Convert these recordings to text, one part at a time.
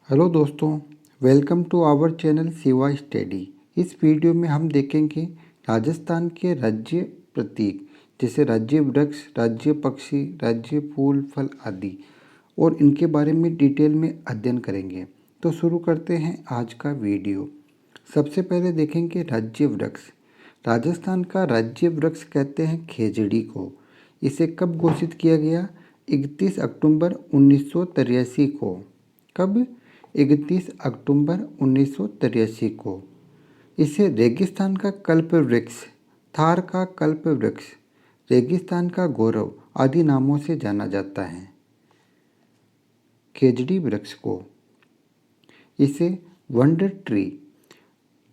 Hello दोस्तों, welcome to our channel Shiva study. इस video में हम देखेंगे राजस्थान के राज्य प्रतीक जैसे राज्य वृक्ष, राज्य पक्षी, राज्य फूल फल आदि और इनके बारे में डिटेल में अध्ययन करेंगे। तो शुरू करते हैं आज का वीडियो। सबसे पहले देखेंगे राज्य वृक्ष। राजस्थान का राज्य वृक्ष कहते हैं खेजड़ी को। इसे कब घोषित किया गया? 31 अक्टूबर 1983 को। कब? 31 अक्टूबर 1983 को। इसे रेगिस्तान का कल्प वृक्ष, थार का कल्प वृक्ष, रेगिस्तान का गौरव आदि नामों से जाना जाता है। खेजड़ी वृक्ष को इसे वंडर ट्री,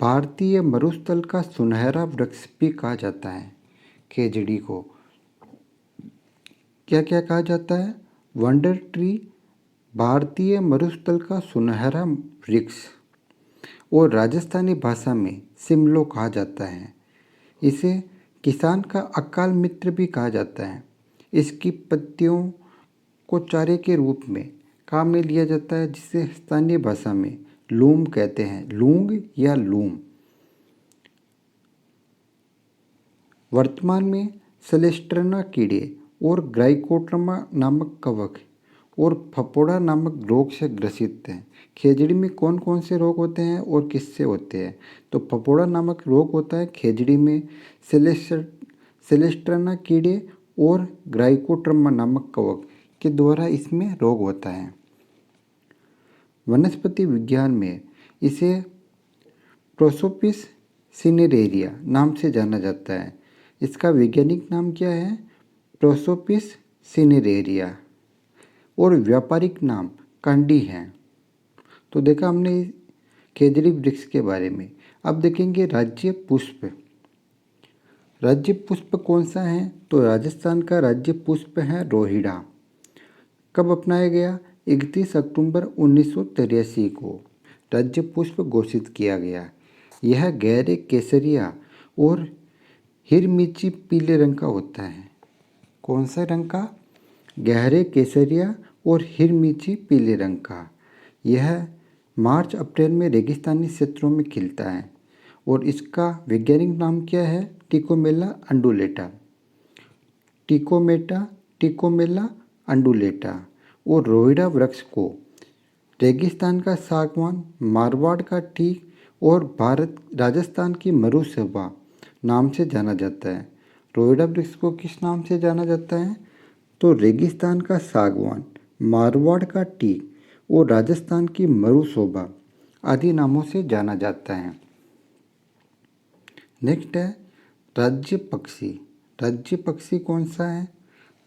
भारतीय मरुस्थल का सुनहरा वृक्ष भी कहा जाता है। खेजड़ी को क्या क्या कहा जाता है? वंडर ट्री, भारतीय मरुस्थल का सुनहरा वृक्ष और राजस्थानी भाषा में सिमलो कहा जाता है। इसे किसान का अकाल मित्र भी कहा जाता है। इसकी पत्तियों को चारे के रूप में काम में लिया जाता है, जिसे स्थानीय भाषा में लूम कहते हैं, लूंग या लूम। वर्तमान में सेलेस्ट्रना कीड़े और ग्राइकोटर्मा नामक कवक और फफोड़ा नामक रोग से ग्रसित हैं। खेजड़ी में कौन कौन से रोग होते हैं और किससे होते हैं? तो फफोड़ा नामक रोग होता है खेजड़ी में सेलेस्ट्रना कीड़े और ग्राइकोटर्मा नामक कवक के द्वारा इसमें रोग होता है। वनस्पति विज्ञान में इसे प्रोसोपिस सिनेरेरिया नाम से जाना जाता है। इसका वैज्ञानिक नाम क्या है? प्रोसोपिस सिनेरेरिया और व्यापारिक नाम कांडी है। तो देखा हमने खेजड़ी वृक्ष के बारे में। अब देखेंगे राज्य पुष्प। राज्य पुष्प कौन सा है? तो राजस्थान का राज्य पुष्प है रोहिड़ा। कब अपनाया गया? 31 अक्टूबर 1983 को राज्य पुष्प घोषित किया गया। यह गहरे केसरिया और हिरमिची पीले रंग का होता है। कौन सा रंग का? गहरे केसरिया और हिरमिची पीले रंग का। यह मार्च अप्रैल में रेगिस्तानी क्षेत्रों में खिलता है और इसका वैज्ञानिक नाम क्या है? टिकोमेला अंडुलेटा। टिकोमेला अंडुलेटा। और रोहिड़ा वृक्ष को रेगिस्तान का सागवान, मारवाड़ का टीक और राजस्थान की मरुसभा नाम से जाना जाता है। रोहिड़ा वृक्ष को किस नाम से जाना जाता है? तो रेगिस्तान का सागवान, मारवाड़ का टीक और राजस्थान की मरुशोभा आदि नामों से जाना जाता है। नेक्स्ट है राज्य पक्षी। राज्य पक्षी कौन सा है?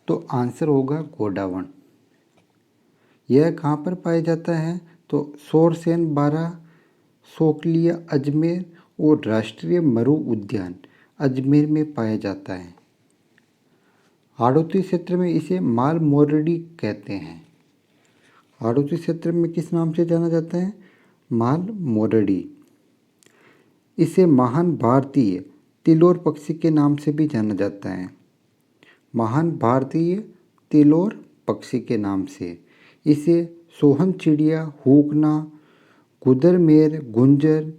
तो आंसर होगा गोडावण। यह कहाँ पर पाया जाता है? तो शोरसेन बारा, सोकलिया अजमेर और राष्ट्रीय मरु उद्यान अजमेर में पाया जाता है। हाड़ौती क्षेत्र में इसे माल मोरडी कहते हैं। हाड़ौती क्षेत्र में किस नाम से जाना जाता है? माल मोरडी। इसे महान भारतीय तिलोर पक्षी के नाम से भी जाना जाता है। महान भारतीय तिलोर पक्षी के नाम से। इसे सोहन चिड़िया, हुकना, गुदरमेर, गुंजर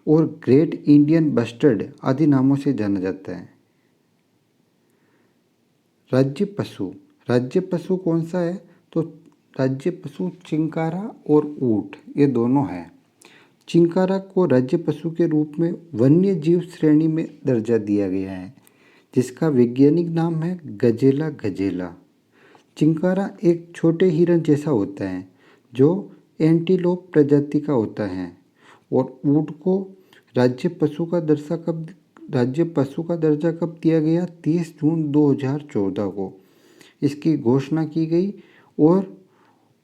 और ग्रेट इंडियन बस्टर्ड आदि नामों से जाना जाता है। राज्य पशु। राज्य पशु कौन सा है? तो राज्य पशु चिंकारा और ऊंट, ये दोनों हैं। चिंकारा को राज्य पशु के रूप में वन्य जीव श्रेणी में दर्जा दिया गया है, जिसका वैज्ञानिक नाम है गजेला गजेला। चिंकारा एक छोटे हिरन जैसा होता है जो एंटीलोप प्रजाति का होता है। और ऊंट को राज्य पशु का दर्जा कब दिया गया? 30 जून 2014 को इसकी घोषणा की गई और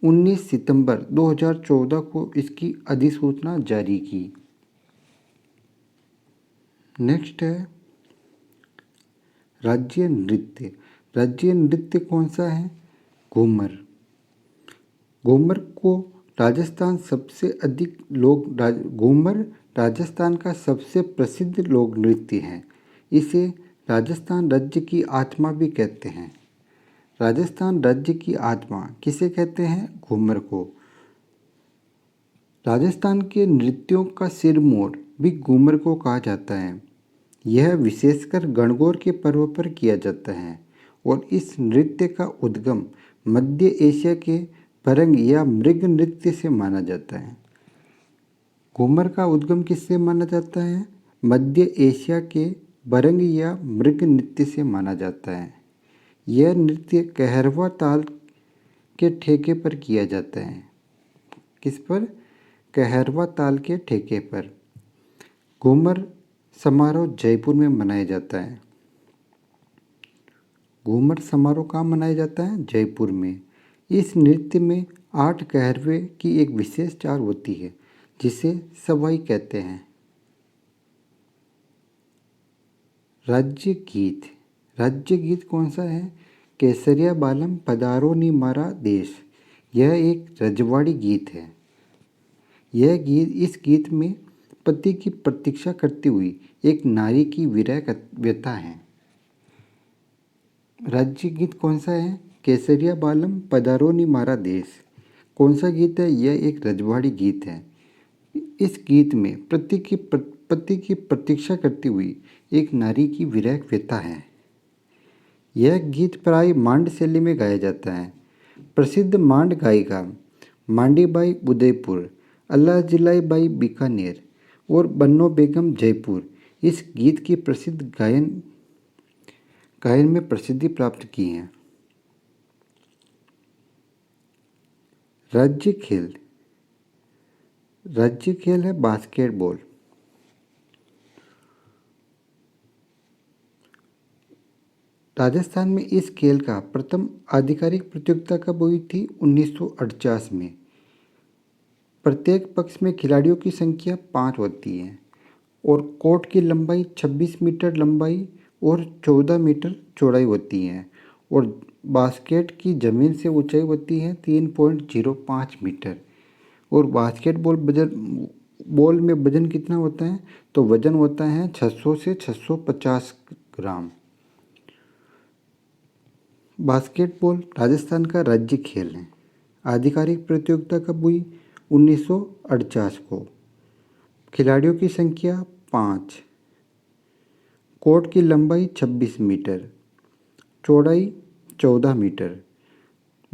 19 सितंबर 2014 को इसकी अधिसूचना जारी की। नेक्स्ट है राज्य नृत्य। राज्य नृत्य कौन सा है? घूमर। घूमर को राजस्थान घूमर राजस्थान का सबसे प्रसिद्ध लोक नृत्य है। इसे राजस्थान राज्य की आत्मा भी कहते हैं। राजस्थान राज्य की आत्मा किसे कहते हैं? घूमर को। राजस्थान के नृत्यों का सिरमौर भी घूमर को कहा जाता है। यह विशेषकर गणगौर के पर्व पर किया जाता है और इस नृत्य का उद्गम मध्य एशिया के भरंग या मृग नृत्य से माना जाता है। घूमर का उद्गम किससे माना जाता है? मध्य एशिया के भरंग या मृग नृत्य से माना जाता है। यह नृत्य कहरवा ताल के ठेके पर किया जाता है। किस पर? कहरवा ताल के ठेके पर। घूमर समारोह जयपुर में मनाया जाता है। घूमर समारोह कहाँ मनाया जाता है? जयपुर में। इस नृत्य में 8 कहरवे की एक विशेष चाल होती है जिसे सवाई कहते हैं। राज्य गीत। राज्य गीत कौन सा है? केसरिया बालम पधारो नी मारा देश। यह एक रजवाड़ी गीत है। इस गीत में पति की प्रतीक्षा करती हुई एक नारी की विरह व्यथा है। राज्य गीत कौन सा है? केसरिया बालम पधारो नी मारा देश। कौन सा गीत है? यह एक रजवाड़ी गीत है। इस गीत में पति की प्रतीक्षा करती हुई एक नारी की विरह व्यथा है। यह गीत प्राय मांड शैली में गाया जाता है। प्रसिद्ध मांड गायिका मांडीबाई उदयपुर, अल्लाह बाई बीकानेर और बन्नो बेगम जयपुर इस गीत की प्रसिद्ध गायन में प्रसिद्धि प्राप्त की हैं। राज्य खेल। राज्य खेल है बास्केटबॉल। राजस्थान में इस खेल का प्रथम आधिकारिक प्रतियोगिता कब हुई थी? 1949 में। प्रत्येक पक्ष में खिलाड़ियों की संख्या 5 होती है और कोर्ट की लंबाई 26 मीटर लंबाई और 14 मीटर चौड़ाई होती है और बास्केट की ज़मीन से ऊंचाई होती है 3.05 मीटर। और बास्केटबॉल बॉल में वजन कितना होता है? तो वजन होता है 600 से 650 ग्राम। बास्केटबॉल राजस्थान का राज्य खेल है। आधिकारिक प्रतियोगिता कब हुई? 1949 को। खिलाड़ियों की संख्या 5। कोर्ट की लंबाई 26 मीटर, चौड़ाई 14 मीटर।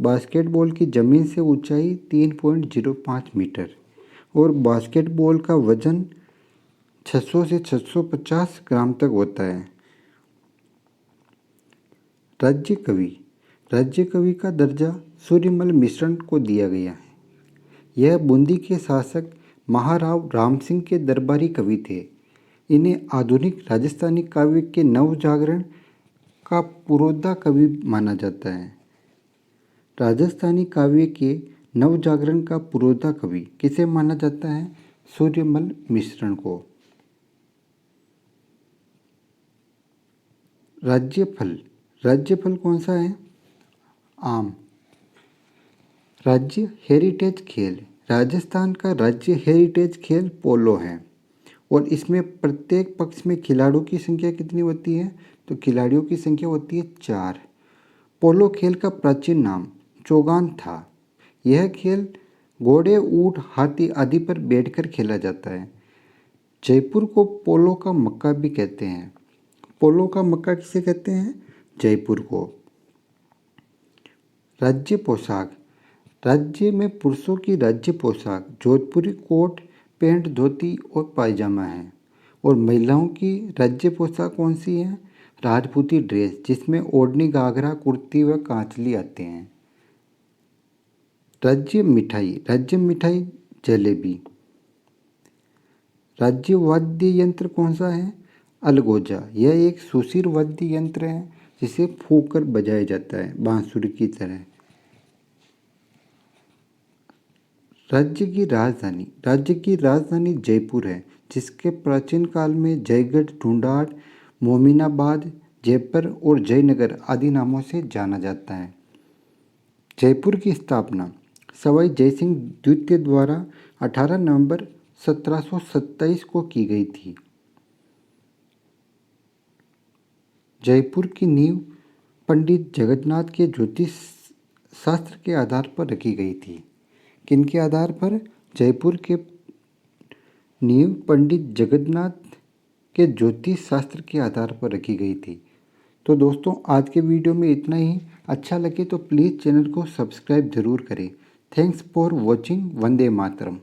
बास्केटबॉल की ज़मीन से ऊंचाई 3.05 मीटर और बास्केटबॉल का वजन 600 से 650 ग्राम तक होता है। राज्य कवि। राज्य कवि का दर्जा सूर्यमल मिश्रण को दिया गया है। यह बूंदी के शासक महाराव राम सिंह के दरबारी कवि थे। इन्हें आधुनिक राजस्थानी काव्य के नवजागरण का पुरोधा कवि माना जाता है। राजस्थानी काव्य के नवजागरण का पुरोधा कवि किसे माना जाता है? सूर्यमल मिश्रण को। राज्यफल। राज्यफल कौन सा है? आम। राज्य हेरिटेज खेल। राजस्थान का राज्य हेरिटेज खेल पोलो है और इसमें प्रत्येक पक्ष में खिलाड़ियों की संख्या कितनी होती है? तो खिलाड़ियों की संख्या होती है 4। पोलो खेल का प्राचीन नाम चौगान था। यह खेल घोड़े, ऊंट, हाथी आदि पर बैठकर खेला जाता है। जयपुर को पोलो का मक्का भी कहते हैं। पोलो का मक्का किसे कहते हैं? जयपुर को। राज्य पोशाक। राज्य में पुरुषों की राज्य पोशाक जोधपुरी कोट, पैंट, धोती और पायजामा है और महिलाओं की राज्य पोशाक कौन सी है? राजपूती ड्रेस, जिसमें ओढ़नी, घाघरा, कुर्ती व कांचली आते हैं। राज्य मिठाई। राज्य मिठाई जलेबी। राज्य वाद्य यंत्र कौन सा है? अलगोजा। यह एक सुशीर वाद्य यंत्र है जिसे फूंक कर बजाया जाता है बांसुरी की तरह। राज्य की राजधानी। राज्य की राजधानी जयपुर है जिसके प्राचीन काल में जयगढ़, ढूंढाड़, मोमिनाबाद, जयपुर और जयनगर आदि नामों से जाना जाता है। जयपुर की स्थापना सवाई जयसिंह द्वितीय द्वारा 18 नवंबर 1727 को की गई थी। जयपुर की नींव पंडित जगन्नाथ के ज्योतिष शास्त्र के आधार पर रखी गई थी। किनके आधार पर? जयपुर के नींव पंडित जगन्नाथ के ज्योतिष शास्त्र के आधार पर रखी गई थी। तो दोस्तों आज के वीडियो में इतना ही। अच्छा लगे तो प्लीज़ चैनल को सब्सक्राइब ज़रूर करें। Thanks for watching. Vande Mataram.